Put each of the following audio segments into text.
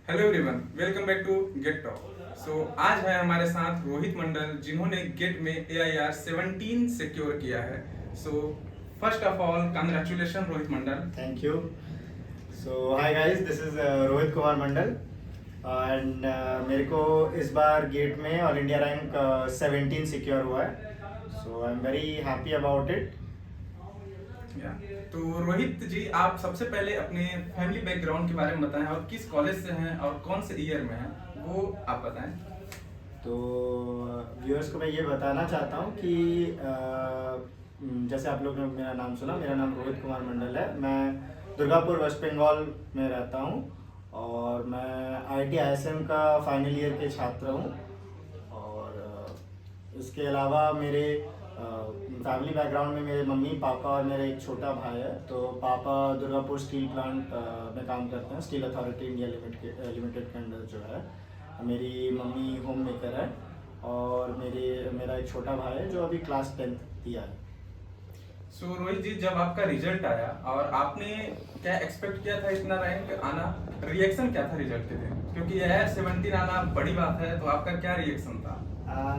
Hello everyone, welcome back to get talk. आज है हमारे साथ रोहित मंडल, जिन्होंने गेट में AIR 17 सिक्योर किया है। First of all congratulation Rohit Mandal. Thank you. So hi guys, this is Rohit Kumar Mandal and मेरे को इस बार गेट में ऑल इंडिया रैंक 17 सिक्योर हुआ है. So I am very happy about it. तो रोहित जी, आप सबसे पहले अपने फैमिली बैकग्राउंड के बारे में बताएं और किस कॉलेज से हैं और कौन से ईयर में हैं, वो आप बताएं। तो व्यूअर्स को मैं ये बताना चाहता हूँ कि जैसे आप लोग ने मेरा नाम सुना, मेरा नाम रोहित कुमार मंडल है. मैं दुर्गापुर वेस्ट बंगाल में रहता हूँ और मैं IIT ISM का फाइनल ईयर के छात्र हूँ. और इसके अलावा मेरे फैमिली बैकग्राउंड में मेरे मम्मी पापा और मेरा एक छोटा भाई है. तो पापा दुर्गापुर स्टील प्लांट में काम करते हैं, स्टील अथॉरिटी इंडिया लिमिटेड के अंडर जो है. मेरी मम्मी होम मेकर है और मेरा एक छोटा भाई है जो अभी क्लास 10th दिया है. रोहित जी, जब आपका रिजल्ट आया और आपने क्या एक्सपेक्ट किया था इतना रैंक आना, रिएक्शन क्या था रिजल्ट के दिन? क्योंकि AIR 17 आना बड़ी बात है, तो आपका क्या रिएक्शन था?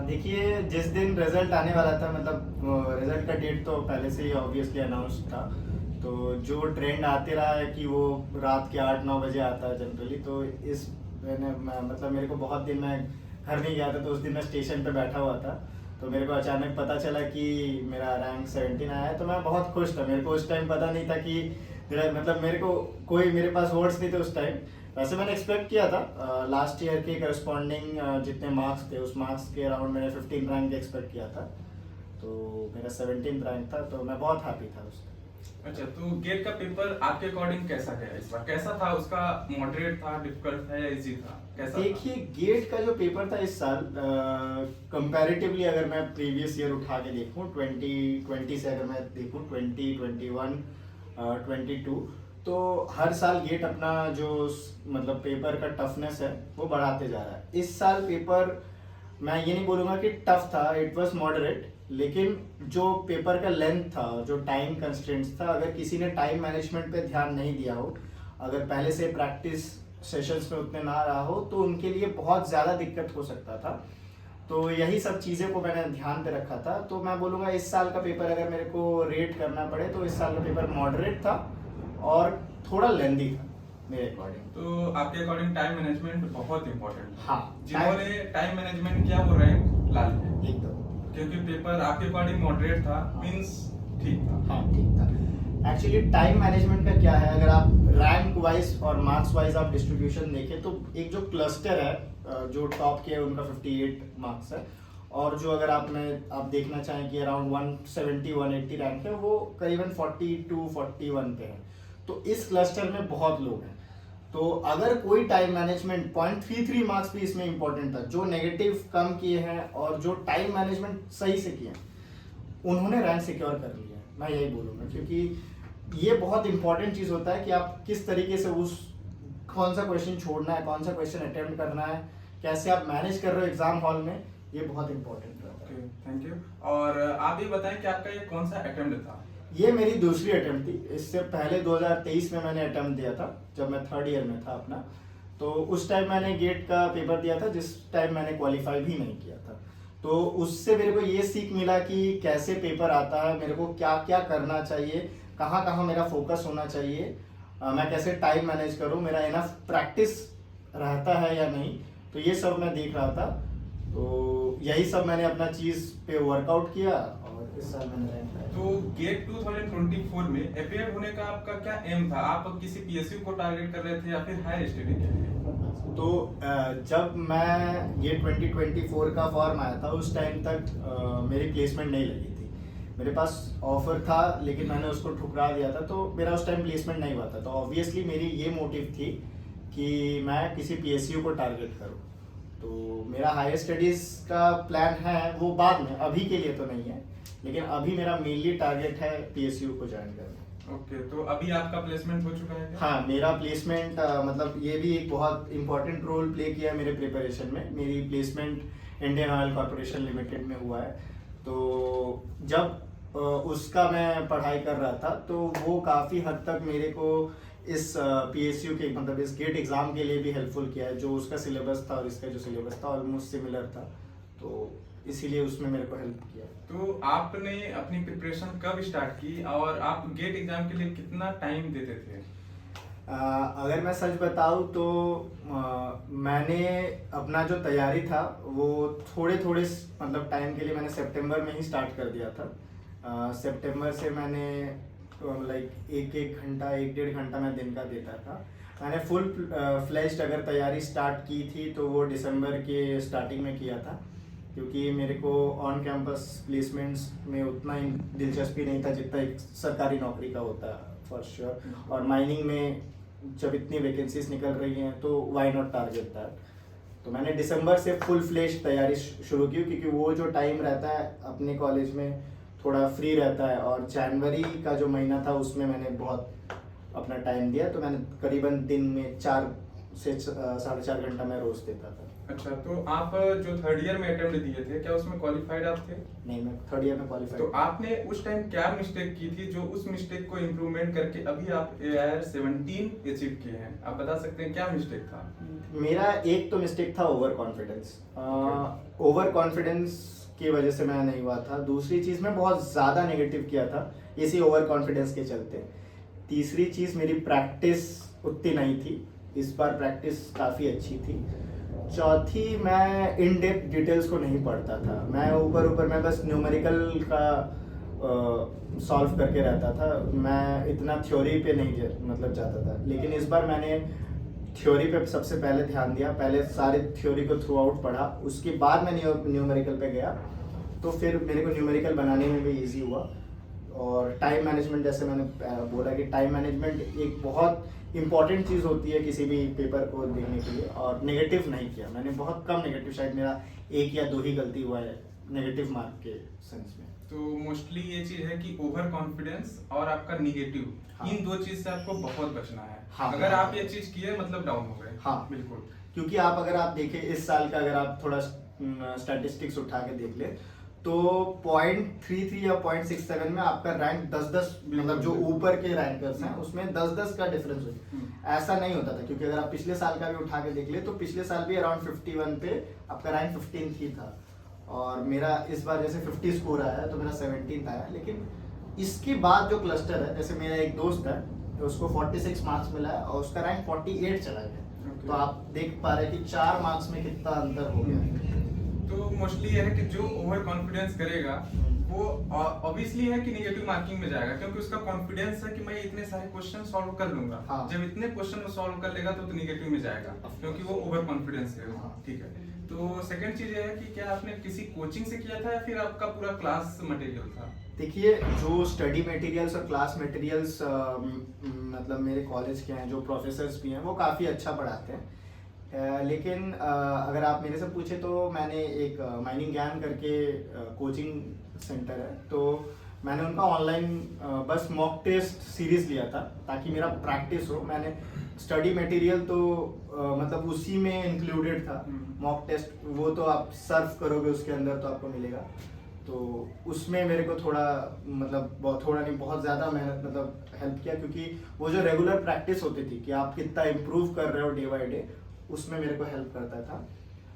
देखिए, जिस दिन रिजल्ट आने वाला था, मतलब रिजल्ट का डेट तो पहले से ही ऑब्वियसली अनाउंस था. तो जो ट्रेंड आते रहा है कि वो रात के 8-9 बजे आता है जनरली, तो इस मतलब मेरे को बहुत दिन मैं घर नहीं गया था. तो उस दिन मैं स्टेशन पे बैठा हुआ था, तो मेरे को अचानक पता चला कि मेरा रैंक 17 आया है. तो मैं बहुत खुश था. मेरे को उस टाइम पता नहीं था कि मतलब मेरे पास वर्ड्स नहीं थे उस टाइम. वैसे मैंने एक्सपेक्ट किया था लास्ट ईयर के करस्पॉन्डिंग जितने मार्क्स थे, उस मार्क्स के अराउंड मैंने 15 रैंक एक्सपेक्ट किया था. तो मेरा 17 रैंक था, तो मैं बहुत हैप्पी था उससे. अच्छा, तो गेट का पेपर आपके अकॉर्डिंग कैसा गया इस बार? कैसा था? उसका मॉडरेट था, डिफिकल्ट था या इजी था? कैसा? देखिए, गेट का जो पेपर था इस साल कंपैरेटिवली अगर मैं प्रीवियस ईयर उठा के देखूं, 2020 से अगर मैं देखूं 2021 22, तो हर साल गेट अपना जो मतलब पेपर का टफनेस है वो बढ़ाते जा रहा है. इस साल पेपर मैं ये नहीं बोलूँगा कि टफ था, इट वाज मॉडरेट. लेकिन जो पेपर का लेंथ था, जो टाइम कंस्ट्रेंट्स था, अगर किसी ने टाइम मैनेजमेंट पे ध्यान नहीं दिया हो, अगर पहले से प्रैक्टिस सेशंस में उतने ना रहा हो, तो उनके लिए बहुत ज़्यादा दिक्कत हो सकता था. तो यही सब चीज़ें को मैंने ध्यान पे रखा था. तो मैं बोलूँगा इस साल का पेपर अगर मेरे को रेट करना पड़े, तो इस साल का पेपर मॉडरेट था और थोड़ा लेंदी था मेरे अकॉर्डिंग. तो आपके अकॉर्डिंग टाइम मैनेजमेंट बहुत इंपॉर्टेंट है. हाँ, जिन्होंने टाइम मैनेजमेंट किया वो रैंक ला लिया एकदम. क्योंकि पेपर आपके अकॉर्डिंग मॉडरेट था, मींस ठीक था. हाँ, ठीक था. एक्चुअली टाइम मैनेजमेंट का क्या है, अगर आप रैंक वाइज और मार्क्स वाइज आप डिस्ट्रीब्यूशन देखें, तो एक जो क्लस्टर है, जो टॉप के उनका 58 मार्क्स है, और जो अगर आप देखना चाहें कि अराउंड 170-180 रैंक है, वो करीबन 42-41 पे है. तो इस क्लस्टर में बहुत लोग हैं. तो अगर कोई टाइम मैनेजमेंट 0.33 मार्क्स भी इसमें इंपॉर्टेंट था, जो नेगेटिव कम किए हैं और जो टाइम मैनेजमेंट सही से किए हैं, उन्होंने रैंक सिक्योर कर लिया है. मैं यही बोलूँगा, क्योंकि ये बहुत इंपॉर्टेंट चीज़ होता है कि आप किस तरीके से कौन सा क्वेश्चन छोड़ना है, कौन सा क्वेश्चन अटेम्प्ट करना है, कैसे आप मैनेज कर रहे हो एग्जाम हॉल में, ये बहुत इंपॉर्टेंट रहता है. Thank you. और आप ये बताएं कि आपका ये कौन सा अटेम्प्ट था? ये मेरी दूसरी अटेम्प्ट थी. इससे पहले 2023 में मैंने अटेम्प्ट दिया था, जब मैं 3rd ईयर में था अपना. तो उस टाइम मैंने गेट का पेपर दिया था, जिस टाइम मैंने क्वालिफाई भी नहीं किया था. तो उससे मेरे को ये सीख मिला कि कैसे पेपर आता है, मेरे को क्या क्या करना चाहिए, कहाँ कहाँ मेरा फोकस होना चाहिए, मैं कैसे टाइम मैनेज करूँ, मेरा इनफ प्रैक्टिस रहता है या नहीं. तो ये सब मैं देख रहा था. तो यही सब मैंने अपना चीज़ पे वर्कआउट किया और इस साल मैंने रैंक पाया. तो गेट 2024 में अपेयर होने का आपका क्या एम था? आप किसी PSU को टारगेट कर रहे थे या फिर हायर स्टडी के लिए? तो जब मैं गेट 2024 का फॉर्म आया था, उस टाइम तक मेरी प्लेसमेंट नहीं लगी थी. मेरे पास ऑफर था, लेकिन मैंने उसको ठुकरा दिया था. तो मेरा उस टाइम प्लेसमेंट नहीं हुआ था. तो ऑब्वियसली मेरी ये मोटिव थी कि मैं किसी PSU को टारगेट करूं. तो मेरा हायर स्टडीज़ का प्लान है, वो बाद में, अभी के लिए तो नहीं है, लेकिन अभी मेरा मेनली टारगेट है PSU को ज्वाइन करना. ओके, तो अभी आपका प्लेसमेंट हो चुका है क्या? हाँ, मेरा प्लेसमेंट मतलब ये भी एक बहुत इंपॉर्टेंट रोल प्ले किया मेरे प्रिपरेशन में. मेरी placement Indian oil corporation limited में हुआ है. तो जब उसका मैं पढ़ाई कर रहा था, तो वो काफ़ी हद तक मेरे को इस PSU के मतलब इस गेट एग्ज़ाम के लिए भी हेल्पफुल किया है। जो उसका सिलेबस था और इसका जो सिलेबस था ऑलमोस्ट सिमिलर था, तो इसीलिए उसमें मेरे को हेल्प किया। तो आपने अपनी प्रिपरेशन कब स्टार्ट की और आप गेट एग्जाम के लिए कितना टाइम देते थे? अगर मैं सच बताऊं तो मैंने अपना जो तैयारी था वो थोड़े थोड़े मतलब टाइम के लिए मैंने सितंबर में ही स्टार्ट कर दिया था। सितंबर से मैंने लाइक एक घंटा 1-1.5 घंटा मैं दिन का देता था। मैंने फुल फ्लेज्ड अगर तैयारी स्टार्ट की थी तो वो दिसंबर के स्टार्टिंग में किया था, क्योंकि मेरे को ऑन कैंपस प्लेसमेंट्स में उतना ही दिलचस्पी नहीं था जितना एक सरकारी नौकरी का होता है फॉर श्योर। और माइनिंग में जब इतनी वैकेंसीज निकल रही हैं तो व्हाई नॉट टारगेट दैट। तो मैंने दिसंबर से फुल फ्लेश तैयारी शुरू की, क्योंकि वो जो टाइम रहता है अपने कॉलेज में थोड़ा फ्री रहता है, और जनवरी का जो महीना था उसमें मैंने बहुत अपना टाइम दिया। तो मैंने करीबन दिन में 4 से 4.5 घंटा मैं रोज देता था। अच्छा, तो आप जो थर्ड ईयर में अटेम्प्ट दिए थे, क्या उसमें क्वालिफाइड आप थे? नहीं, मैं थर्ड ईयर में क्वालिफाइड। तो आपने उस टाइम क्या मिस्टेक की थी जो उस मिस्टेक को इम्प्रूवमेंट करके अभी आप AIR 17 अचीव किए हैं? आप बता सकते हैं क्या मिस्टेक था? मेरा एक तो मिस्टेक था ओवर कॉन्फिडेंस। ओवर कॉन्फिडेंस की वजह से मैं नहीं हुआ था। दूसरी चीज़ मैं बहुत ज़्यादा नेगेटिव किया था इसी ओवर कॉन्फिडेंस के चलते। तीसरी चीज़ मेरी प्रैक्टिस उतनी नहीं थी, इस बार प्रैक्टिस काफ़ी अच्छी थी। चौथी, मैं इन डेप्थ डिटेल्स को नहीं पढ़ता था। मैं ऊपर मैं बस न्यूमेरिकल का सॉल्व करके रहता था। मैं इतना थ्योरी पे नहीं मतलब जाता था। लेकिन इस बार मैंने थ्योरी पे सबसे पहले ध्यान दिया, पहले सारे थ्योरी को थ्रू आउट पढ़ा, उसके बाद मैं न्यूमेरिकल पे गया। तो फिर मेरे को न्यूमेरिकल बनाने में भी ईजी हुआ। और टाइम मैनेजमेंट, जैसे मैंने बोला कि टाइम मैनेजमेंट एक बहुत इंपॉर्टेंट चीज़ होती है किसी भी पेपर को देने के लिए, और नेगेटिव नहीं किया मैंने। बहुत कम नेगेटिव, शायद मेरा 1 या 2 ही गलती हुआ है नेगेटिव मार्क के सेंस में। तो मोस्टली ये चीज है कि ओवर कॉन्फिडेंस और आपका निगेटिव, हाँ। इन 2 चीज से आपको बहुत बचना है। हाँ, अगर हाँ, आप ये चीज किए मतलब डाउन हो गए। हाँ बिल्कुल। क्योंकि अगर आप देखें इस साल का, अगर आप थोड़ा स्टैटिस्टिक्स उठा के देख ले तो 0.33 या 0.67 में आपका रैंक 10-10 मतलब जो ऊपर के रैंकर्स हैं उसमें 10-10 का डिफरेंस हो। ऐसा नहीं होता था, क्योंकि अगर आप पिछले साल का भी उठा के देख ले तो पिछले साल भी अराउंड 51 पे आपका रैंक 15 ही था, और मेरा इस बार जैसे 50 स्कोर आया है तो मेरा 17 आया। लेकिन इसके बाद जो क्लस्टर है, जैसे मेरा एक दोस्त है तो उसको 46 मार्क्स मिला है और उसका रैंक 48 चला गया। तो आप देख पा रहे हैं कि 4 मार्क्स में कितना अंतर हो गया। तो मोस्टली ये है कि जो ओवर कॉन्फिडेंस करेगा वो ऑब्वियसली है कि नेगेटिव मार्किंग में जाएगा, क्योंकि उसका कॉन्फिडेंस है कि मैं इतने सारे क्वेश्चन सॉल्व कर लूंगा। हाँ। जब इतने क्वेश्चन वो सॉल्व कर लेगा तो नेगेटिव में जाएगा, क्योंकि वो ओवर कॉन्फिडेंस है। हाँ। ठीक है। तो सेकंड चीज ये है कि क्या आपने किसी कोचिंग से किया था या फिर आपका पूरा क्लास मटेरियल था? देखिए, जो स्टडी मटेरियल्स और क्लास मटेरियल्स मतलब मेरे कॉलेज के हैं, जो प्रोफेसर्स भी हैं वो काफ़ी अच्छा पढ़ाते हैं। लेकिन अगर आप मेरे से पूछे तो मैंने एक माइनिंग ज्ञान करके कोचिंग सेंटर है, तो मैंने उनका ऑनलाइन बस मॉक टेस्ट सीरीज लिया था ताकि मेरा प्रैक्टिस हो। मैंने स्टडी मटेरियल तो मतलब उसी में इंक्लूडेड था। मॉक टेस्ट वो तो आप सर्फ करोगे उसके अंदर तो आपको मिलेगा, तो उसमें मेरे को थोड़ा मतलब थोड़ा नहीं बहुत ज़्यादा मेहनत मतलब हेल्प किया, क्योंकि वो जो रेगुलर प्रैक्टिस होती थी कि आप कितना इम्प्रूव कर रहे हो डे बाय डे, उसमें मेरे को हेल्प करता था।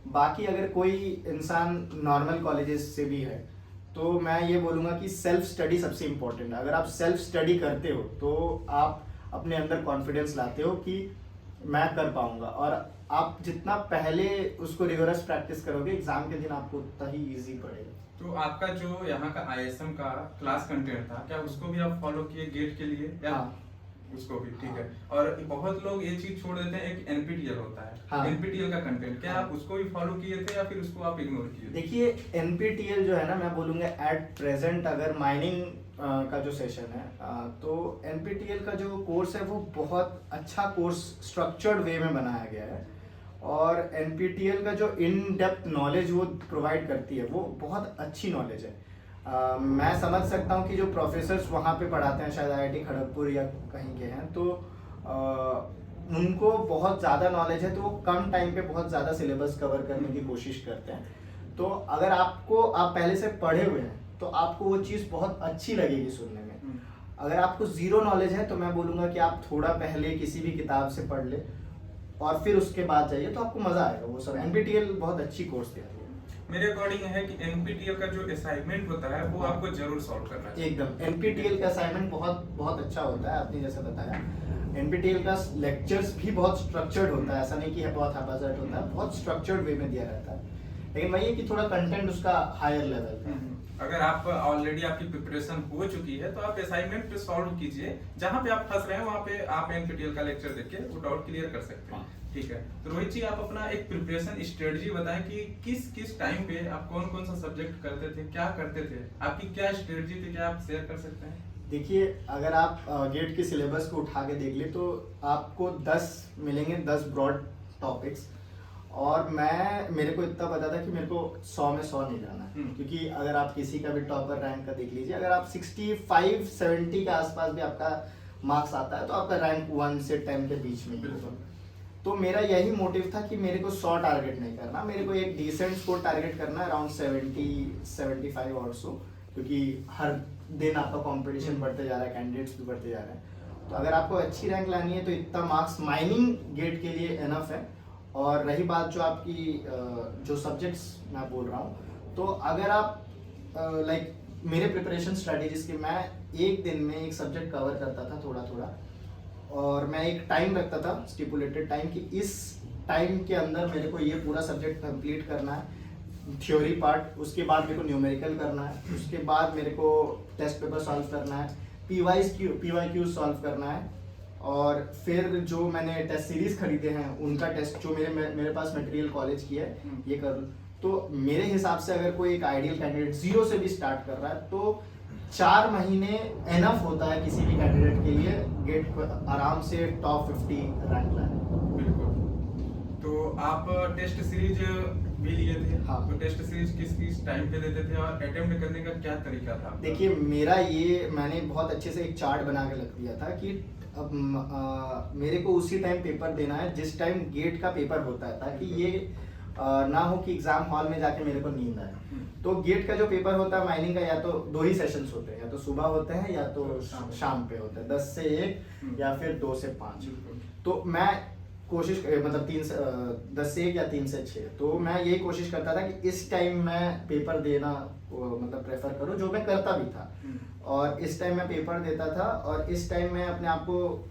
बाकी अगर कोई इंसान नॉर्मल कॉलेजेस से भी है तो मैं ये बोलूँगा कि सेल्फ स्टडी सबसे इम्पोर्टेंट है। अगर आप सेल्फ स्टडी करते हो तो आप अपने अंदर कॉन्फिडेंस लाते हो कि मैं कर पाऊँगा, और आप जितना पहले उसको रिगोरस प्रैक्टिस करोगे एग्जाम के दिन आपको उतना ही ईजी पड़ेगा। तो आपका जो यहाँ का ISM का क्लास कंटेंट था, क्या उसको भी आप फॉलो किए गेट के लिए या? हाँ। उसको भी ठीक है। हाँ। और बहुत लोग ये चीज छोड़ देते हैं, एक NPTEL होता है। हाँ। NPTEL का कंटेंट क्या हाँ। आप उसको भी फॉलो किए थे या फिर उसको आप इग्नोर किए? देखिए, NPTEL जो है ना, मैं बोलूँगा एट प्रेजेंट अगर माइनिंग का जो सेशन है तो NPTEL का जो कोर्स है वो बहुत अच्छा कोर्स स्ट्रक्चर्ड वे में बनाया गया है, और NPTEL का जो इन डेप्थ नॉलेज वो प्रोवाइड करती है वो बहुत अच्छी नॉलेज है। मैं समझ सकता हूँ कि जो प्रोफेसर्स वहाँ पे पढ़ाते हैं, शायद IIT खड़गपुर या कहीं के हैं, तो उनको बहुत ज़्यादा नॉलेज है, तो वो कम टाइम पे बहुत ज़्यादा सिलेबस कवर करने की कोशिश करते हैं। तो अगर आप पहले से पढ़े हुए हैं तो आपको वो चीज़ बहुत अच्छी लगेगी सुनने में। अगर आपको जीरो नॉलेज है तो मैं बोलूँगा कि आप थोड़ा पहले किसी भी किताब से पढ़ ले और फिर उसके बाद जाइए, तो आपको मज़ा आएगा। वो सब एनपीटीईएल बहुत अच्छी कोर्स देती है। मेरे अकॉर्डिंग है कि एनपीटीईएल का जो असाइनमेंट होता है वो आपको जरूर सॉल्व करना चाहिए। एकदम, एनपीटीईएल का असाइनमेंट बहुत बहुत अच्छा होता है, आपने जैसे बताया। एनपीटीईएल का लेक्चर्स भी बहुत स्ट्रक्चर्ड होता है, ऐसा नहीं कि है बहुत हैप्पैज़र्ड होता है, बहुत स्ट्रक्चर्ड वे में दिया रहता है। लेकिन वही है कि थोड़ा कंटेंट उसका हायर लेवल का है। अगर आप ऑलरेडी आपकी प्रिपरेशन हो चुकी है तो आप असाइनमेंट सॉल्व कीजिए, जहां पे आप फंस रहे हैं वहां पे आप एनपीटीईएल का लेक्चर देख के वो डाउट क्लियर कर सकते हैं। ठीक है, तो रोहित जी आप अपना एक प्रिपरेशन स्ट्रेटजी बताएं कि किस किस टाइम पे आप कौन कौन सा सब्जेक्ट करते थे, क्या करते थे, आपकी क्या स्ट्रेटजी थी, क्या आप शेयर कर सकते हैं? देखिए, अगर आप गेट के सिलेबस को उठा के देख ले तो आपको 10 मिलेंगे, 10 ब्रॉड टॉपिक्स। और मेरे को इतना पता था कि मेरे को 100 में 100 नहीं जाना है, क्योंकि अगर आप किसी का भी टॉपर रैंक का देख लीजिए, अगर आप 65-70 के आसपास भी आपका मार्क्स आता है तो आपका रैंक 1 से 10 के बीच में ही होगा। तो मेरा यही मोटिव था कि मेरे को 100 टारगेट नहीं करना, मेरे को एक डिसेंट स्कोर टारगेट करना है, अराउंड 70-75 और सो, क्योंकि हर दिन आपका कंपटीशन बढ़ते जा रहा है, कैंडिडेट्स भी बढ़ते जा रहे हैं। तो अगर आपको अच्छी रैंक लानी है तो इतना मार्क्स माइनिंग गेट के लिए एनफ है। और रही बात जो आपकी जो सब्जेक्ट्स मैं बोल रहा हूँ, तो अगर आप लाइक मेरे प्रिपरेशन स्ट्रेटेजीज के, मैं एक दिन में एक सब्जेक्ट कवर करता था थोड़ा थोड़ा, और मैं एक टाइम रखता था, स्टिपुलेटेड टाइम, कि इस टाइम के अंदर मेरे को ये पूरा सब्जेक्ट कंप्लीट करना है, थ्योरी पार्ट, उसके बाद मेरे को न्यूमेरिकल करना है, उसके बाद मेरे को टेस्ट पेपर सॉल्व करना है, पीवाईक्यू सॉल्व करना है, और फिर जो मैंने टेस्ट सीरीज खरीदे हैं उनका टेस्ट, जो मेरे पास मटेरियल कॉलेज की है, ये कर लूँ। तो मेरे हिसाब से अगर कोई एक आइडियल कैंडिडेट जीरो से भी स्टार्ट कर रहा है तो 4 महीने एनफ होता है किसी भी कैंडिडेट के लिए गेट पर आराम से टॉप 50 रैंक लाने। बिल्कुल। तो आप टेस्ट सीरीज भी लिए थे? हाँ। तो टेस्ट सीरीज किस किस टाइम पे देते थे और अटेम्प्ट करने का क्या तरीका था? देखिए, मैंने बहुत अच्छे से एक चार्ट बना के रख दिया था कि अब मेरे को उसी टाइम पेपर देना है जिस टाइम गेट का पेपर होता है, ताकि ये ना हो कि एग्जाम हॉल में जाके मेरे को नींद आए। तो गेट का जो पेपर होता है माइनिंग का, या तो 2 ही सेशंस होते हैं, या तो सुबह होते हैं या तो शाम पे होते हैं, 10 से 1 या फिर 2 से 5। तो मैं कोशिश मतलब 10 से 1 या 3 से 6, तो मैं यही कोशिश करता था कि इस टाइम मैं पेपर देना मतलब प्रेफर करूं, जो मैं करता भी था। और इस टाइम मैं पेपर देता था, और इस टाइम मैं अपने आप को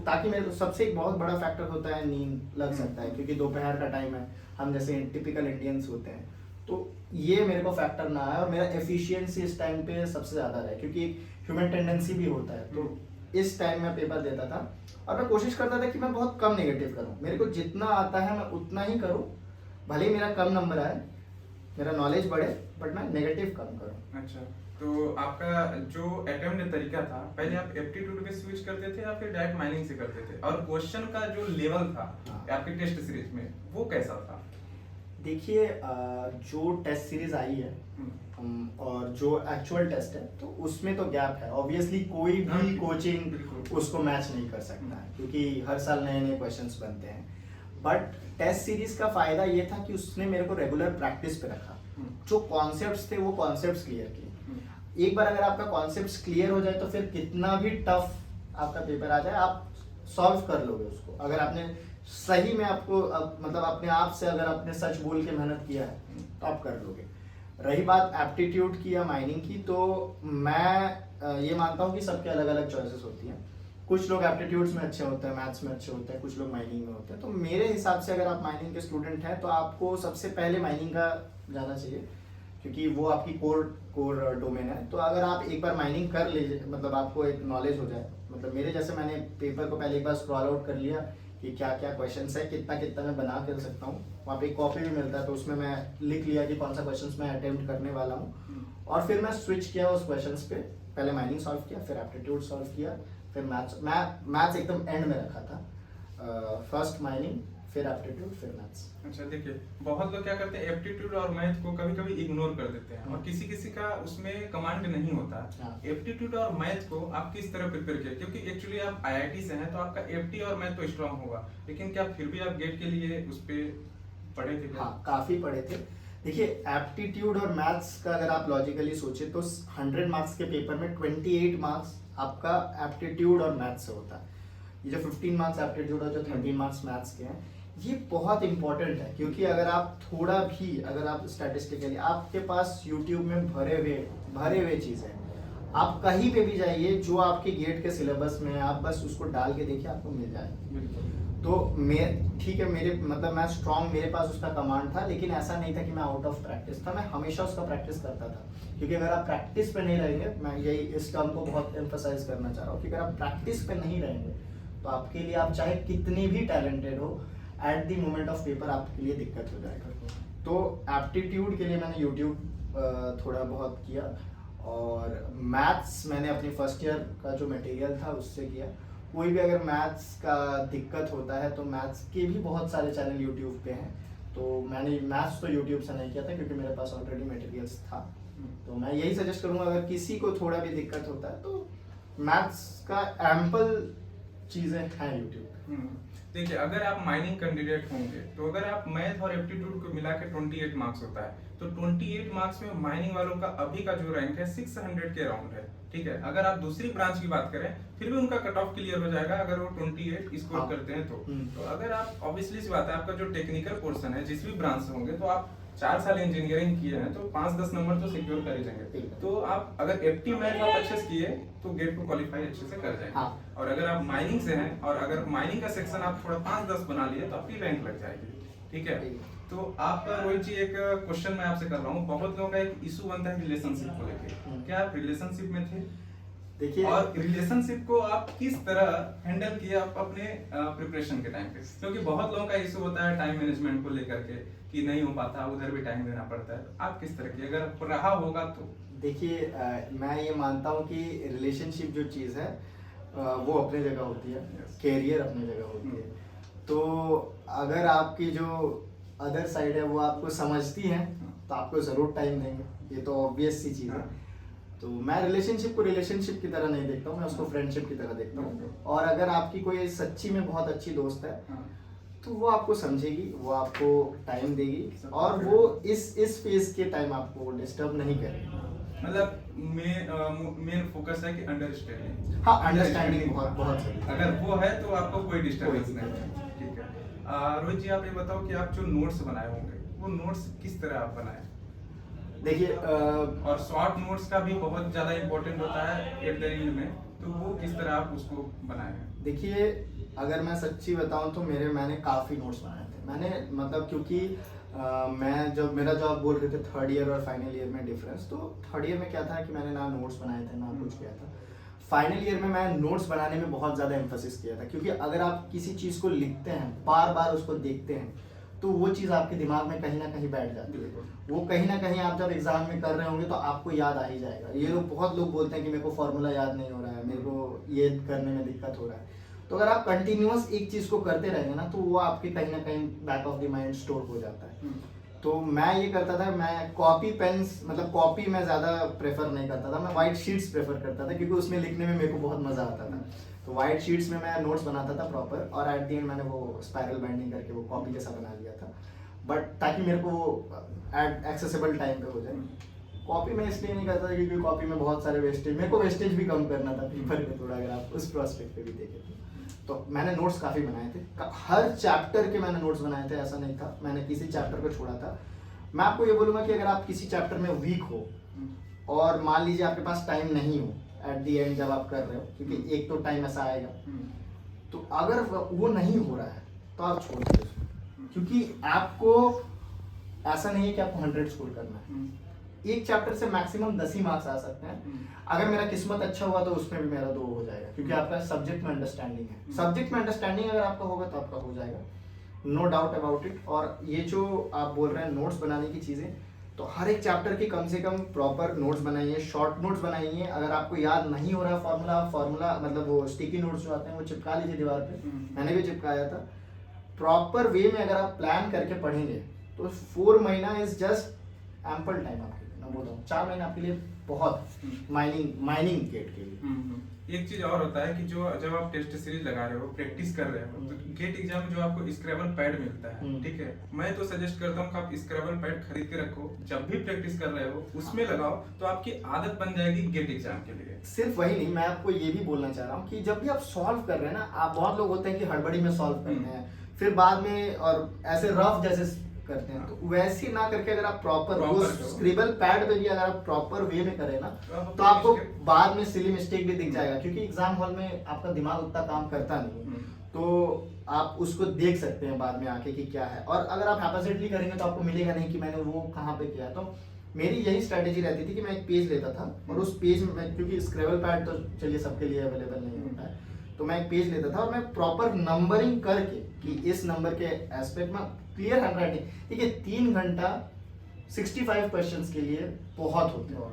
ताकि मेरे सबसे एक बहुत बड़ा फैक्टर होता है, नींद लग सकता है, क्योंकि दोपहर का टाइम है, हम जैसे टिपिकल इंडियंस होते हैं, तो ये मेरे को फैक्टर ना आए और मेरा एफिशिएंसी इस टाइम पे सबसे ज़्यादा रहे, क्योंकि ह्यूमन टेंडेंसी भी होता है। तो इस टाइम में पेपर देता था, और मैं कोशिश करता था कि मैं बहुत कम नेगेटिव करूं, मेरे को जितना आता है मैं उतना ही करूं, भले ही मेरा कम नंबर आए, मेरा नॉलेज बढ़े, बट मैं नेगेटिव कम करूं। अच्छा, तो आपका जो अटेम्प्ट तरीका था, पहले आप एप्टीट्यूड पे स्विच करते थे या फिर डायरेक्ट माइनिंग से करते थे? और क्वेश्चन का जो लेवल था आपके टेस्ट सीरीज में, वो कैसा था? देखिए, जो टेस्ट सीरीज आई है और जो एक्चुअल टेस्ट है, तो उसमें तो गैप है। ऑब्वियसली कोई भी कोचिंग उसको मैच नहीं कर सकता है, क्योंकि हर साल नए नए क्वेश्चंस बनते हैं। बट टेस्ट सीरीज का फायदा ये था कि उसने मेरे को रेगुलर प्रैक्टिस पे रखा, जो कॉन्सेप्ट्स थे वो कॉन्सेप्ट्स क्लियर किए। एक बार अगर आपका कॉन्सेप्ट्स क्लियर हो जाए तो फिर कितना भी टफ आपका पेपर आ जाए, आप सॉल्व कर लोगे उसको, अगर आपने सही में मतलब अपने आप से अगर आपने सच बोल के मेहनत किया है तो आप कर लोगे। रही बात एप्टीट्यूड की या माइनिंग की, तो मैं ये मानता हूँ कि सबके अलग अलग चॉइसेस होती हैं। कुछ लोग एप्टीट्यूड्स में अच्छे होते हैं, मैथ्स में अच्छे होते हैं, कुछ लोग माइनिंग में होते हैं। तो मेरे हिसाब से अगर आप माइनिंग के स्टूडेंट हैं तो आपको सबसे पहले माइनिंग का जाना चाहिए, क्योंकि वो आपकी कोर डोमेन है। तो अगर आप एक बार माइनिंग कर लीजिए, मतलब आपको एक नॉलेज हो जाए, मतलब मेरे जैसे मैंने पेपर को पहले एक बार स्क्रॉल आउट कर लिया कि क्या क्या क्वेश्चंस है, कितना कितना मैं बना कर सकता हूँ। वहाँ पे एक कॉपी भी मिलता है, तो उसमें मैं लिख लिया कि कौन सा क्वेश्चंस मैं अटेम्प्ट करने वाला हूँ, और फिर मैं स्विच किया उस क्वेश्चंस पे। पहले माइनिंग सॉल्व किया, फिर एप्टीट्यूड सॉल्व किया, फिर मैथ्स एकदम एंड में रखा था। फर्स्ट माइनिंग, फिर एप्टीट्यूड, फिर मैथ्स। अच्छा, देखिए बहुत लोग क्या करते हैं, एप्टीट्यूड और मैथ को कभी कभी इग्नोर कर देते हैं, और किसी किसी का उसमें कमांड नहीं होता। एप्टीट्यूड और मैथ को आप किस तरह प्रिपेयर किए? क्योंकि एक्चुअली आप आईआईटी से हैं तो आपका एप्टी और मैथ तो स्ट्रांग होगा, लेकिन क्या फिर भी आप गेट के लिए उस पे पढ़े थे? हाँ, काफी पढ़े थे। देखिए, एप्टीट्यूड और मैथ्स का अगर आप लॉजिकली सोचे तो 100 मार्क्स के पेपर में 28 मार्क्स आपका एप्टीट्यूड और मैथ्स से होता है। ये जो 15 मार्क्स एप्टीट्यूड और जो 13 मार्क्स मैथ्स के हैं, ये बहुत इंपॉर्टेंट है, क्योंकि अगर आप थोड़ा भी, अगर आप स्टैटिस्टिकली, आपके पास यूट्यूब में भरे हुए चीज़ें हैं, आप कहीं पे भी जाइए जो आपके गेट के सिलेबस में है, आप बस उसको डाल के देखिए, आपको मिल जाएगा। तो मैं ठीक है, मेरे मतलब मैं स्ट्रांग, मेरे पास उसका कमांड था, लेकिन ऐसा नहीं था कि मैं आउट ऑफ प्रैक्टिस था, मैं हमेशा उसका प्रैक्टिस करता था। क्योंकि अगर आप प्रैक्टिस पे नहीं रहेंगे, मैं यही इस टर्म को बहुत एम्फसाइज करना चाह रहा हूँ कि अगर आप प्रैक्टिस पे नहीं रहेंगे तो आपके लिए, आप चाहे कितनी भी टैलेंटेड हो, at the moment of paper आपके लिए दिक्कत हो जाएगा। तो एप्टीट्यूड के लिए मैंने यूट्यूब थोड़ा बहुत किया, और मैथ्स मैंने अपनी फर्स्ट ईयर का जो मटेरियल था उससे किया। कोई भी अगर मैथ्स का दिक्कत होता है तो मैथ्स के भी बहुत सारे चैनल यूट्यूब पे हैं, तो मैंने मैथ्स तो यूट्यूब से नहीं किया था क्योंकि मेरे पास ऑलरेडी मटेरियल्स था। तो मैं यही सजेस्ट करूँगा, अगर किसी को थोड़ा भी दिक्कत होता है तो मैथ्स का एम्पल चीज़ें हैं यूट्यूब। देखिए, अगर आप माइनिंग कैंडिडेट होंगे तो अगर आप मैथ और एप्टीट्यूड को मिला के 28 मार्क्स होता है, तो 28 मार्क्स में माइनिंग वालों का अभी का जो रैंक है 600 के अराउंड है। ठीक है, अगर आप दूसरी ब्रांच की बात करें फिर भी उनका कट ऑफ क्लियर हो जाएगा अगर वो 28 स्कोर करते हैं तो अगर आप, ऑब्वियसली सी बात है, आपका जो टेक्निकल पोर्शन है जिस भी ब्रांच से होंगे, तो आप 4 साल इंजीनियरिंग किए हैं तो 5-10 नंबर तो सिक्योर कर ही जाएंगे। तो आप अगर एफटी मैथ आप अच्छे से किए तो गेट को क्वालिफाई अच्छे से कर जाएंगे। और अगर आप माइनिंग से हैं और अगर माइनिंग का सेक्शन आप थोड़ा 5-10 बना लिए तो आपकी रैंक लग जाएगी। ठीक है, तो आप रोहित जी, एक क्वेश्चन मैं आपसे कर रहा हूँ, बहुत लोगों का एक इशू बनता है रिलेशनशिप को लेके। क्या आप रिलेशनशिप में थे? देखिए, और रिलेशनशिप को आप किस तरह हैंडल किए आप अपने प्रिपरेशन के टाइम पे? क्योंकि बहुत लोगों का इशू होता है टाइम मैनेजमेंट को लेकर के कि नहीं हो पाता, उधर भी टाइम देना पड़ता है। आप किस तरह की, अगर रहा होगा तो? देखिए, मैं ये मानता हूँ कि रिलेशनशिप जो चीज़ है वो अपनी जगह होती है, कैरियर अपनी जगह होती है। तो अगर आपकी जो अदर साइड है वो आपको समझती है तो आपको ज़रूर टाइम देंगे, ये तो ऑब्वियस सी चीज़ है। तो मैं रिलेशनशिप को रिलेशनशिप की तरह नहीं देखता हूँ, मैं उसको फ्रेंडशिप की तरह देखता हूँ। और अगर आपकी कोई सच्ची में बहुत अच्छी दोस्त है तो वो आपको समझेगी, वो आपको टाइम देगी, और वो इस फेज के टाइम आपको डिस्टर्ब नहीं करेगी। मतलब मेन फोकस है कि अंडरस्टैंडिंग। हाँ, अंडरस्टैंडिंग बहुत सही। अगर वो है तो आपको कोई डिस्टर्बेंस नहीं है। ठीक है, रोहित जी, आप ये बताओ कि आप जो नोट्स बनाए होंगे वो नोट्स किस तरह आप बनाए? देखिए, और शॉर्ट नोट्स का भी बहुत ज्यादा इंपॉर्टेंट होता है एट द एंड में, तो वो किस तरह आप उसको बनाए हैं? देखिए, अगर मैं सच्ची बताऊं तो मैंने काफ़ी नोट्स बनाए थे। मैंने मतलब, क्योंकि मैं जब मेरा जो आप बोल रहे थे थर्ड ईयर और फाइनल ईयर में डिफरेंस, तो थर्ड ईयर में क्या था कि मैंने ना नोट्स बनाए थे ना कुछ किया था। फाइनल ईयर में मैं नोट्स बनाने में बहुत ज़्यादा एम्फोसिस किया था, क्योंकि अगर आप किसी चीज़ को लिखते हैं, बार बार उसको देखते हैं, तो वो चीज़ आपके दिमाग में कहीं ना कहीं बैठ जाती है। वो कहीं ना कहीं आप जब एग्जाम में कर रहे होंगे तो आपको याद आ ही जाएगा। ये लोग, बहुत लोग बोलते हैं कि मेरे को फॉर्मूला याद नहीं हो रहा है, मेरे को ये करने में दिक्कत हो रहा है। तो अगर आप कंटिन्यूअस एक चीज़ को करते रहेंगे ना, तो वो आपके कहीं ना कहीं back of the mind store हो जाता है। तो मैं ये करता था, मैं कॉपी पेन्स, मतलब कॉपी मैं ज़्यादा प्रेफर नहीं करता था, मैं वाइट शीट्स प्रेफर करता था, क्योंकि उसमें लिखने में मेरे को बहुत मज़ा आता था। तो वाइट शीट्स में मैं नोट्स बनाता था प्रॉपर, और एट द एंड मैंने वो स्पाइरल बाइंडिंग करके वो कॉपी जैसा बना लिया था, बट ताकि मेरे को वो एक्सेसिबल टाइम पे हो जाए। कॉपी में इसलिए नहीं करता था क्योंकि कॉपी में बहुत सारे वेस्टेज, मेरे को वेस्टेज भी कम करना था पेपर में थोड़ा, अगर आप उस प्रोस्पेक्ट पे भी देखें तो मैंने नोट्स काफ़ी बनाए थे। हर चैप्टर के मैंने नोट्स बनाए थे, ऐसा नहीं था मैंने किसी चैप्टर को छोड़ा था। मैं आपको ये बोलूँगा कि अगर आप किसी चैप्टर में वीक हो और मान लीजिए आपके पास टाइम नहीं हो एट दी एंड जब आप कर रहे हो, क्योंकि एक तो टाइम ऐसा आएगा, तो अगर वो नहीं हो रहा है तो आप छोड़ दीजिए उसको, क्योंकि आपको ऐसा नहीं है कि आपको 100 स्कोर करना है। एक चैप्टर से मैक्सिमम 10 ही मार्क्स आ सकते हैं। अगर मेरा किस्मत अच्छा हुआ तो उसमें भी मेरा 2 हो जाएगा, क्योंकि आपका सब्जेक्ट में अंडरस्टैंडिंग है। सब्जेक्ट में अंडरस्टैंडिंग अगर आपका होगा तो आपका हो जाएगा, नो डाउट अबाउट इट। और ये जो आप बोल रहे हैं नोट्स बनाने की चीज़ें, तो हर एक चैप्टर की कम से कम प्रॉपर नोट्स बनाइए, शॉर्ट नोट्स बनाइए। अगर आपको याद नहीं हो रहा फॉर्मूला मतलब वो स्टिकी नोट्स जो आते हैं वो चिपका लीजिए दीवार पे, मैंने भी चिपकाया था। प्रॉपर वे में अगर आप प्लान करके पढ़ेंगे तो 4 महीना इज जस्ट एम्पल टाइम आपके लिए। मैं बोल रहा हूँ 4 महीना आपके लिए बहुत, माइनिंग गेट के लिए। एक चीज और होता है कि जो जब आप टेस्ट सीरीज लगा रहे हो, प्रैक्टिस कर रहे हो, तो गेट एग्जाम में जो आपको स्क्रैबल पैड मिलता है, ठीक है, मैं तो सजेस्ट करता हूँ कि आप स्क्रैबल पैड खरीद के रखो, जब भी प्रैक्टिस कर रहे हो उसमें लगाओ, तो आपकी आदत बन जाएगी गेट एग्जाम के लिए। सिर्फ वही नहीं, मैं आपको ये भी बोलना चाह रहा हूँ कि जब भी आप सॉल्व कर रहे हैं ना, आप बहुत लोग होते हैं कि हड़बड़ी में सॉल्व करते हैं, फिर बाद में और ऐसे रफ जैसे करते हैं, तो वैसे ना करके अगर आप प्रॉपर उस स्क्रिबल पैड पे भी अगर आप प्रॉपर वे में करें ना, तो आपको बाद में सिली मिस्टेक भी दिख जाएगा, क्योंकि एग्जाम हॉल में आपका दिमाग उतना काम करता नहीं है, तो आप उसको देख सकते हैं बाद में आके कि क्या है। और अगर आप हैपेसेटली करेंगे तो आपको मिलेगा नहीं कि मैंने वो कहाँ पे किया। तो मेरी यही स्ट्रेटेजी रहती थी कि मैं एक पेज लेता था, और उस पेज में, क्योंकि स्क्रिबल पैड तो चलिए सबके लिए अवेलेबल नहीं होता है, तो मैं एक पेज लेता था और मैं प्रॉपर नंबरिंग करके कि इस नंबर के एस्पेक्ट में क्लियर हैंडराइटिंग, ठीक है, 3 घंटा 65 क्वेश्चंस के लिए बहुत होते हैं,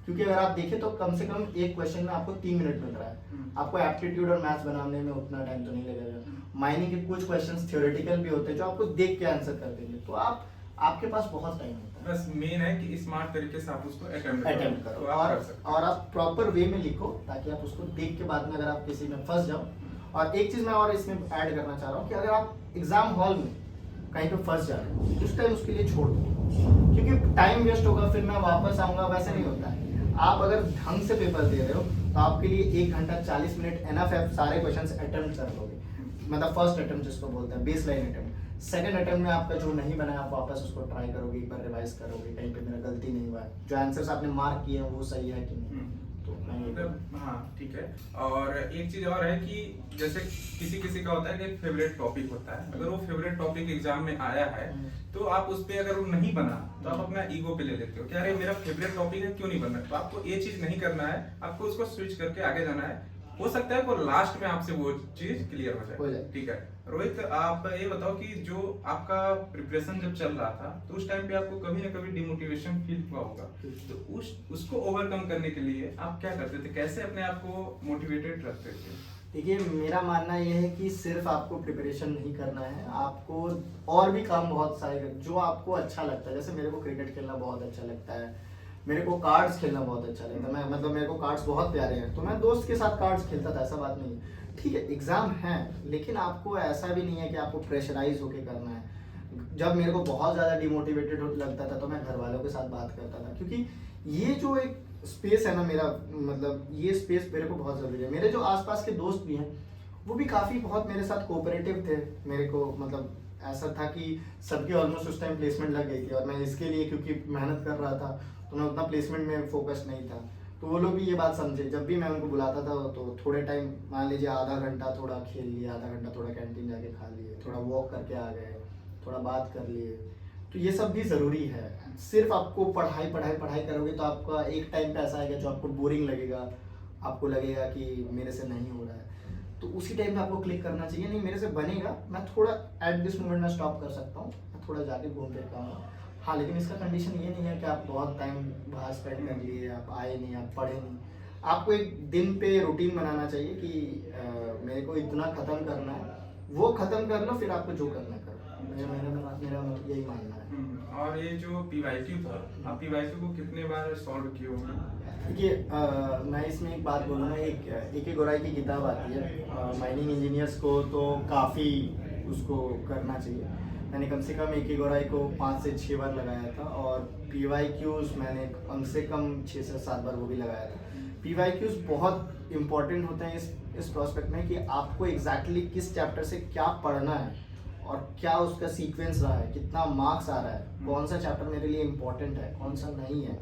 क्योंकि अगर आप देखें तो कम से कम एक क्वेश्चन में आपको 3 मिनट मिल रहा है, आपको एप्टीट्यूड और मैथ्स बनाने में उतना टाइम तो नहीं लगेगा। माइनिंग के कुछ क्वेश्चंस थ्योरेटिकल भी होते हैं जो आपको देख के आंसर कर देंगे, तो आपके पास बहुत टाइम होता है। बस मेन है कि स्मार्ट तरीके से आप उसको अटेम्प्ट करो, तो आप और आप प्रॉपर वे में लिखो, ताकि आप उसको देख के बाद में अगर आप किसी में फंस जाओ। और एक चीज मैं और इसमें ऐड करना चाह रहा हूँ कि अगर आप एग्जाम हॉल में कहीं पे फंस जा रहे हो, उस टाइम उसके लिए छोड़ दो, क्योंकि टाइम वेस्ट होगा, फिर मैं वापस आऊंगा, वैसे नहीं होता है। आप अगर ढंग से पेपर दे रहे हो तो आपके लिए 1 घंटा 40 मिनट एनफ है, सारे क्वेश्चंस अटेम्प्ट कर लोगे, मतलब फर्स्ट अटेम्प्ट जिसको बोलते हैं, base line attempt. Second attempt में आपका जो नहीं बना है आप वापस उसको ट्राई करोगे, एक बार रिवाइज करोगे, कहीं पे मेरा गलती नहीं हुआ है, जो आंसर्स आपने मार्क किए हैं वो सही है कि नहीं। तो मैं ये मतलब हाँ ठीक है। और एक चीज और है कि जैसे किसी किसी का होता है कि फेवरेट टॉपिक होता है, अगर वो फेवरेट टॉपिक एग्जाम में आया है तो आप उस पे अगर वो नहीं बना तो आप अपना ईगो पे ले लेते हो कि अरे मेरा फेवरेट टॉपिक है क्यों नहीं बन रहा है। तो आपको ये चीज नहीं करना है, आपको उसको स्विच करके आगे जाना है, हो सकता है वो लास्ट में आपसे वो चीज क्लियर हो जाए। ठीक है रोहित, आप ये बताओ कि जो आपका प्रिपरेशन जब चल रहा था तो उस टाइम पे आपको कभी ना कभी डिमोटिवेशन फील हुआ होगा, तो उसको ओवरकम करने के लिए आप क्या करते थे, कैसे अपने आप को मोटिवेटेड रखते थे? देखिए, मेरा मानना यह है कि सिर्फ आपको प्रिपरेशन नहीं करना है, आपको और भी काम बहुत सारे जो आपको अच्छा लगता है। जैसे मेरे को क्रिकेट खेलना बहुत अच्छा लगता है, मेरे को कार्ड्स खेलना बहुत अच्छा लगता है, मैं मतलब मेरे को कार्ड्स बहुत प्यारे हैं, तो मैं दोस्त के साथ कार्ड्स खेलता था, ऐसा बात नहीं है। ठीक है, एग्जाम है, लेकिन आपको ऐसा भी नहीं है कि आपको प्रेशराइज होके करना है। जब मेरे को बहुत ज़्यादा डिमोटिवेटेड लगता था तो मैं घर वालों के साथ बात करता था, क्योंकि ये जो एक स्पेस है ना मेरा, मतलब ये स्पेस मेरे को बहुत ज़रूरी है। मेरे जो आसपास के दोस्त भी हैं वो भी काफ़ी बहुत मेरे साथ कोऑपरेटिव थे। मेरे को मतलब ऐसा था कि सबकी ऑलमोस्ट उस टाइम प्लेसमेंट लग गई थी, और मैं इसके लिए क्योंकि मेहनत कर रहा था तो मैं उतना प्लेसमेंट में फोकस नहीं था, तो वो लोग भी ये बात समझे। जब भी मैं उनको बुलाता था तो थोड़े टाइम, मान लीजिए आधा घंटा थोड़ा खेल लिया, आधा घंटा थोड़ा कैंटीन जाके खा लिए, थोड़ा वॉक करके आ गए, थोड़ा बात कर लिए, तो ये सब भी ज़रूरी है। सिर्फ आपको पढ़ाई पढ़ाई पढ़ाई करोगे तो आपका एक टाइम पे ऐसा आएगा जो आपको बोरिंग लगेगा, आपको लगेगा कि मेरे से नहीं हो रहा है, तो उसी टाइम पे आपको क्लिक करना चाहिए, नहीं मेरे से बनेगा, मैं थोड़ा एट दिस मोमेंट में स्टॉप कर सकता हूँ, मैं थोड़ा जाके घूम फिर के आऊँगा। हाँ, लेकिन इसका कंडीशन ये नहीं है कि आप बहुत टाइम बाहर स्पेंड कर लिए, आप आए नहीं, आप पढ़े नहीं। आपको एक दिन पे रूटीन बनाना चाहिए कि मेरे को इतना ख़त्म करना है, वो ख़त्म कर लो, फिर आपको जो करना करो। मेरा यही मानना है। और ये जो PYQ था, आप PYQ को कितने बार सॉल्व किए होंगे? देखिए, मैं इसमें एक बात बोलूँगा, एक गोराई की किताब आती है माइनिंग इंजीनियर्स को, तो काफ़ी उसको करना चाहिए। मैंने कम से कम एक गोराई को 5 से 6 बार लगाया था, और PYQs मैंने कम से कम 6 से 7 बार वो भी लगाया था। PYQs बहुत इंपॉर्टेंट होते हैं इस प्रोस्पेक्ट में कि आपको एग्जैक्टली किस चैप्टर से क्या पढ़ना है, और क्या उसका सीक्वेंस रहा है, कितना मार्क्स आ रहा है, कौन सा चैप्टर मेरे लिए इम्पोर्टेंट है, कौन सा नहीं है,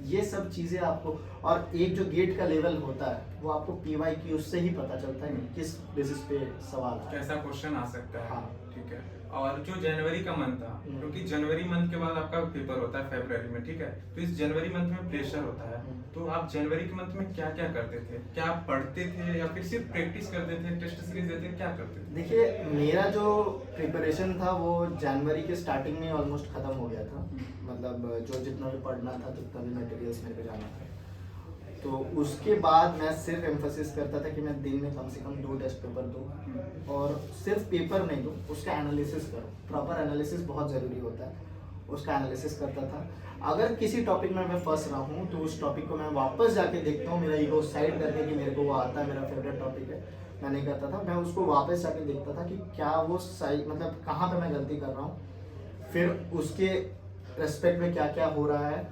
ये सब चीज़ें आपको। और एक जो गेट का लेवल होता है वो आपको PYQ से ही पता चलता है कि किस बेसिस पे सवाल है, कैसा क्वेश्चन आ सकता है। हाँ। ठीक है। और जो जनवरी का मंथ था, क्योंकि जनवरी मंथ के बाद आपका पेपर होता है फरवरी में, ठीक है, तो इस जनवरी मंथ में प्रेशर होता है, तो आप जनवरी के मंथ में क्या क्या करते थे? क्या आप पढ़ते थे या फिर सिर्फ प्रैक्टिस करते थे, टेस्ट सीरीज देते थे, क्या करते थे? देखिए, मेरा जो प्रिपरेशन था वो जनवरी के स्टार्टिंग में ऑलमोस्ट ख़त्म हो गया था, मतलब जो जितना भी पढ़ना था, जितना भी मटेरियल्स मेरे को जाना था, तो उसके बाद मैं सिर्फ एम्फोसिस करता था कि मैं दिन में कम से कम 2 टेस्ट पेपर दूँ, और सिर्फ पेपर नहीं दूँ, उसका एनालिसिस करूँ। प्रॉपर एनालिसिस बहुत ज़रूरी होता है, उसका एनालिसिस करता था। अगर किसी टॉपिक में मैं फंस रहा हूँ तो उस टॉपिक को मैं वापस जाके देखता हूँ, मेरा ईगो साइड करके कि मेरे को वो आता है, मेरा फेवरेट टॉपिक है, मैं नहीं करता था। मैं उसको वापस जाके देखता था कि क्या वो सही, मतलब कहाँ पे मैं गलती कर रहा हूँ, फिर उसके रेस्पेक्ट में क्या क्या हो रहा है।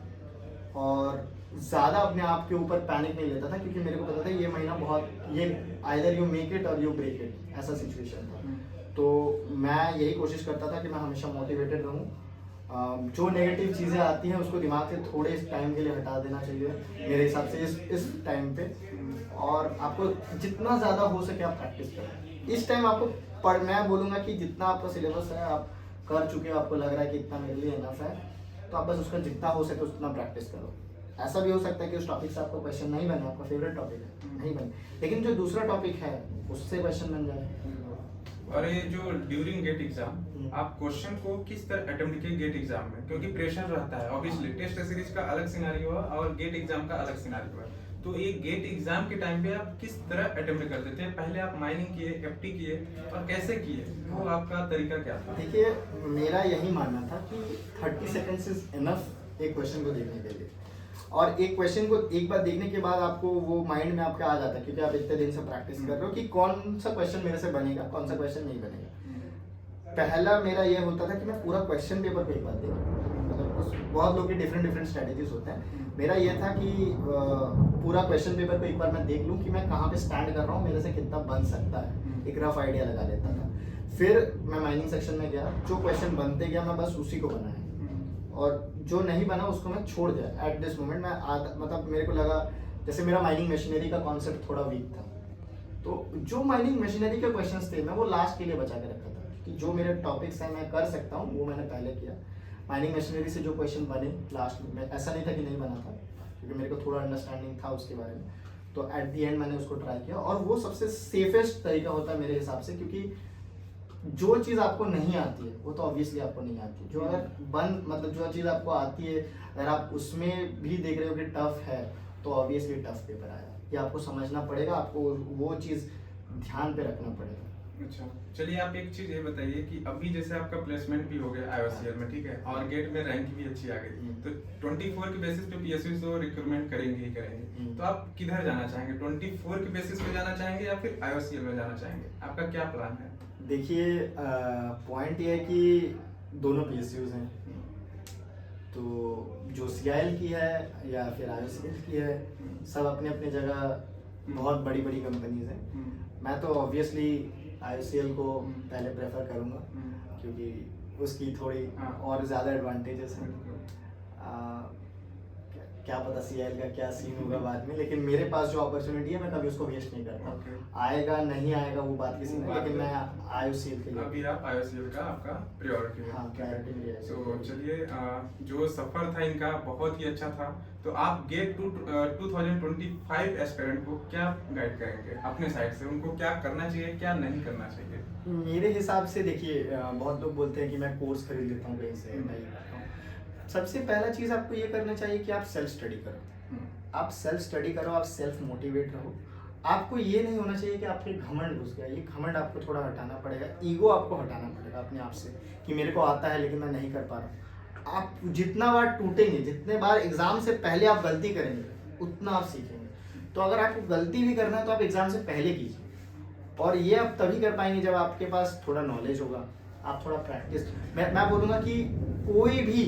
और ज़्यादा अपने आप के ऊपर पैनिक नहीं लेता था, क्योंकि मेरे को पता था ये महीना बहुत, ये आइदर यू मेक इट और यू ब्रेक इट, ऐसा सिचुएशन था। तो मैं यही कोशिश करता था कि मैं हमेशा मोटिवेटेड रहूँ। जो नेगेटिव चीज़ें आती हैं उसको दिमाग से थोड़े इस टाइम के लिए हटा देना चाहिए मेरे हिसाब से, इस टाइम पे। और आपको जितना ज़्यादा हो सके आप प्रैक्टिस करें इस टाइम। आपको मैं बोलूँगा कि जितना आपका सिलेबस है आप कर चुके हो, आपको लग रहा है कि इतना मेरे लिए इनफ है, तो आप बस उसका जितना हो सके उतना प्रैक्टिस करो। ऐसा भी हो सकता है कि उस टॉपिक से आपको क्वेश्चन नहीं बने, आपका फेवरेट टॉपिक है नहीं बने, लेकिन जो दूसरा टॉपिक है उससे क्वेश्चन बन जाए। और ये जो ड्यूरिंग गेट एग्जाम आप क्वेश्चन को किस तरह अटेम्प्ट किए गेट एग्जाम में, क्योंकि प्रेशर रहता है ऑब्वियसली, टेस्ट सीरीज का अलग सिनेरियो है और गेट एग्जाम का अलग सिनेरियो है। तो ये गेट एग्जाम के टाइम पे आप किस तरह अटेम्प्ट करते थे? पहले आप माइनिंग किए, एफटी किए और कैसे किए, वो आपका तरीका क्या था? देखिए मेरा यही मानना था कि 30 सेकंड्स इज इनफ एक क्वेश्चन को देखने के लिए। और एक क्वेश्चन को एक बार देखने के बाद आपको वो माइंड में आपके आ जाता है, क्योंकि आप इतने दिन से प्रैक्टिस कर रहे हो कि कौन सा क्वेश्चन मेरे से बनेगा, कौन सा क्वेश्चन नहीं बनेगा। पहला मेरा ये होता था कि मैं पूरा क्वेश्चन पेपर को एक बार देखूं। मतलब बहुत लोग के डिफरेंट स्ट्रेटेजीज होते हैं, मेरा ये था कि पूरा क्वेश्चन पेपर को एक बार मैं देख लूं कि मैं कहाँ पे स्टैंड कर रहा हूँ, मेरे से कितना बन सकता है, एक रफ आइडिया लगा लेता था। फिर मैं माइनिंग सेक्शन में गया, जो क्वेश्चन बनते गया मैं बस उसी को बनाया, और जो नहीं बना उसको मैं छोड़ दिया। एट दिस मोमेंट मैं मतलब मेरे को लगा जैसे मेरा माइनिंग मशीनरी का कॉन्सेप्ट थोड़ा वीक था, तो जो माइनिंग मशीनरी के क्वेश्चंस थे मैं वो लास्ट के लिए बचा के रखा था, कि जो मेरे टॉपिक्स हैं मैं कर सकता हूँ वो मैंने पहले किया। माइनिंग मशीनरी से जो क्वेश्चन बने लास्ट में, ऐसा नहीं था कि नहीं बना था, क्योंकि मेरे को थोड़ा अंडरस्टैंडिंग था उसके बारे में, तो एट दी एंड मैंने उसको ट्राई किया। और वो सबसे सेफेस्ट तरीका होता है मेरे हिसाब से, क्योंकि जो चीज़ आपको नहीं आती है वो तो ऑब्वियसली आपको नहीं आती है। जो अगर मतलब जो चीज़ आपको आती है, अगर आप उसमें भी देख रहे हो कि टफ है, तो ऑब्वियसली टफ पेपर आएगा, ये आपको समझना पड़ेगा, आपको वो चीज़ ध्यान पे रखना पड़ेगा। अच्छा, चलिए आप एक चीज ये बताइए कि अभी जैसे आपका प्लेसमेंट भी हो गया आईओसीएल में, ठीक है, और गेट में रैंक भी अच्छी आ गई, तो 24 के बेसिस पे पीएसयू तो रिक्रूटमेंट करेंगे ही करेंगे, तो आप किधर जाना चाहेंगे? 24 के बेसिस पे जाना चाहेंगे या फिर आईओसीएल में जाना चाहेंगे? आपका क्या प्लान है? देखिए पॉइंट ये है कि दोनों पीएसयूज हैं, तो जो सीआईएल की है या फिर आईओसीएल की है, सब अपने अपने जगह बहुत बड़ी बड़ी कंपनीज हैं। मैं तो ऑब्वियसली आईओसीएल को पहले प्रेफर करूँगा, क्योंकि उसकी थोड़ी और ज़्यादा एडवांटेजेस हैं। क्या पता सीआईएल का क्या सीन होगा बाद में, लेकिन मेरे पास जो अपॉर्चुनिटी है मैं कभी उसको वेस्ट नहीं करता। आएगा नहीं आएगा वो बात किसी नहीं, लेकिन मैं आईओसीएल के लिए अभी आप आईओसीएल का आपका प्रायोरिटी है। हाँ, प्रायोरिटी मेरी है। तो चलिए जो सफर था इनका बहुत ही अच्छा था, तो आप गेट 2025 एस्पिरेंट को क्या गाइड करेंगे अपने साइड से? उनको क्या करना चाहिए, क्या नहीं करना चाहिए? मेरे हिसाब से देखिए बहुत लोग बोलते हैं कि मैं कोर्स खरीद लेता हूँ कहीं से, मैं ये करता हूँ। सबसे पहला चीज़ आपको ये करना चाहिए कि आप सेल्फ स्टडी करो। आप सेल्फ स्टडी करो, आप सेल्फ मोटिवेट रहो। आपको ये नहीं होना चाहिए कि आपके घमंड घुस गया, ये घमंड आपको थोड़ा हटाना पड़ेगा, ईगो आपको हटाना पड़ेगा अपने आप से कि मेरे को आता है लेकिन मैं नहीं कर पा रहा हूँ। आप जितना बार टूटेंगे, जितने बार एग्ज़ाम से पहले आप गलती करेंगे, उतना आप सीखेंगे। तो अगर आपको गलती भी करना है तो आप एग्ज़ाम से पहले कीजिए, और ये आप तभी कर पाएंगे जब आपके पास थोड़ा नॉलेज होगा, आप थोड़ा प्रैक्टिस। मैं बोलूँगा कि कोई भी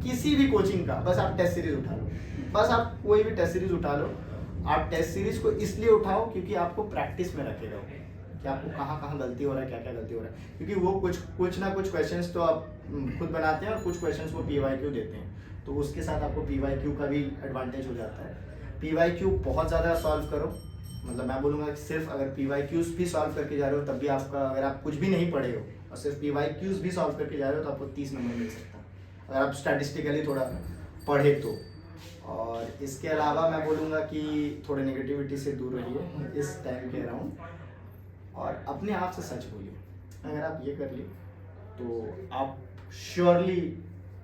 किसी भी कोचिंग का बस आप टेस्ट सीरीज उठा लो, बस आप कोई भी टेस्ट सीरीज उठा लो। आप टेस्ट सीरीज को इसलिए उठाओ क्योंकि आपको प्रैक्टिस में रखेगा कि आपको कहाँ कहाँ गलती हो रहा है, क्या क्या गलती हो रहा है, क्योंकि वो कुछ ना कुछ क्वेश्चंस तो आप खुद बनाते हैं और कुछ क्वेश्चंस वो पीवाईक्यू देते हैं, तो उसके साथ आपको पीवाईक्यू का भी एडवांटेज हो जाता है। पीवाईक्यू बहुत ज़्यादा सॉल्व करो, मतलब मैं बोलूँगा कि सिर्फ अगर पीवाईक्यूज भी सॉल्व करके जा रहे हो तब भी आपका, अगर आप कुछ भी नहीं पढ़े हो और सिर्फ पीवाईक्यूज भी सॉल्व करके जा रहे हो तो आपको 30 नंबर मिल सकता है, अगर आप स्टैटिस्टिकली थोड़ा पढ़े तो। और इसके अलावा मैं बोलूँगा कि थोड़े नेगेटिविटी से दूर रहिए इस टाइम के अराउंड, और अपने आप से सच बोलिए। अगर आप ये कर लिए तो आप श्योरली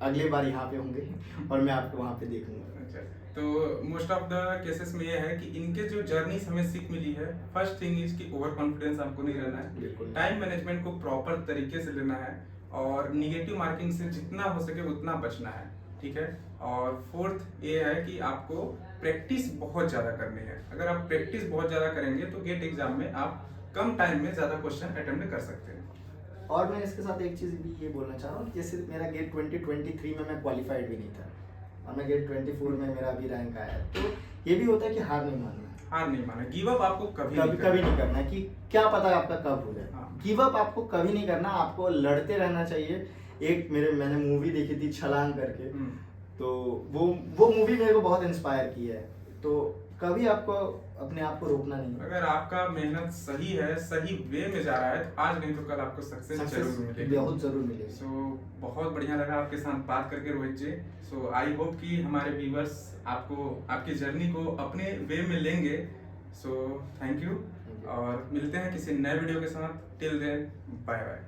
अगली बार यहाँ पे होंगे और मैं आपको वहाँ पे देखूंगा। अच्छा, तो मोस्ट ऑफ द केसेस में ये है कि इनके जो जर्नी से हमें सीख मिली है, फर्स्ट थिंग इज कि ओवर कॉन्फिडेंस आपको नहीं रहना है, टाइम मैनेजमेंट को प्रॉपर तरीके से लेना है, और निगेटिव मार्किंग से जितना हो सके उतना बचना है, ठीक है। और फोर्थ ये है कि आपको प्रैक्टिस बहुत ज़्यादा करनी है। अगर आप प्रैक्टिस बहुत ज़्यादा करेंगे तो गेट एग्जाम में आप कम टाइम में ज़्यादा क्वेश्चन अटेम्प्ट कर सकते हैं। और मैं इसके साथ एक चीज़ भी ये बोलना चाह रहा हूँ, जैसे मेरा गेट 2023 में मैं क्वालिफाइड भी नहीं था और मैं गेट 24 में मेरा अभी रैंक आया है, तो ये भी होता है कि हार नहीं मानना है। हार नहीं माना, गिव अप आपको कभी कभी नहीं करना कि क्या पता आपका कब हो जाए। हाँ। गिव अप आपको कभी नहीं करना, आपको लड़ते रहना चाहिए। एक मैंने मूवी देखी थी छलांग करके, तो वो मूवी मेरे को बहुत इंस्पायर की है। तो कभी आपको अपने आप को रोकना नहीं है। अगर आपका मेहनत सही है, सही वे में जा रहा है, तो आज नहीं तो कल आपको सक्सेस जरूर मिलेगी, बहुत जरूर मिलेगी। सो बहुत बढ़िया लगा आपके साथ बात करके रोहित जी। सो आई होप कि हमारे व्यूवर्स आपको आपकी जर्नी को अपने वे में लेंगे। सो थैंक यू और मिलते हैं किसी नए वीडियो के साथ। Till then bye bye.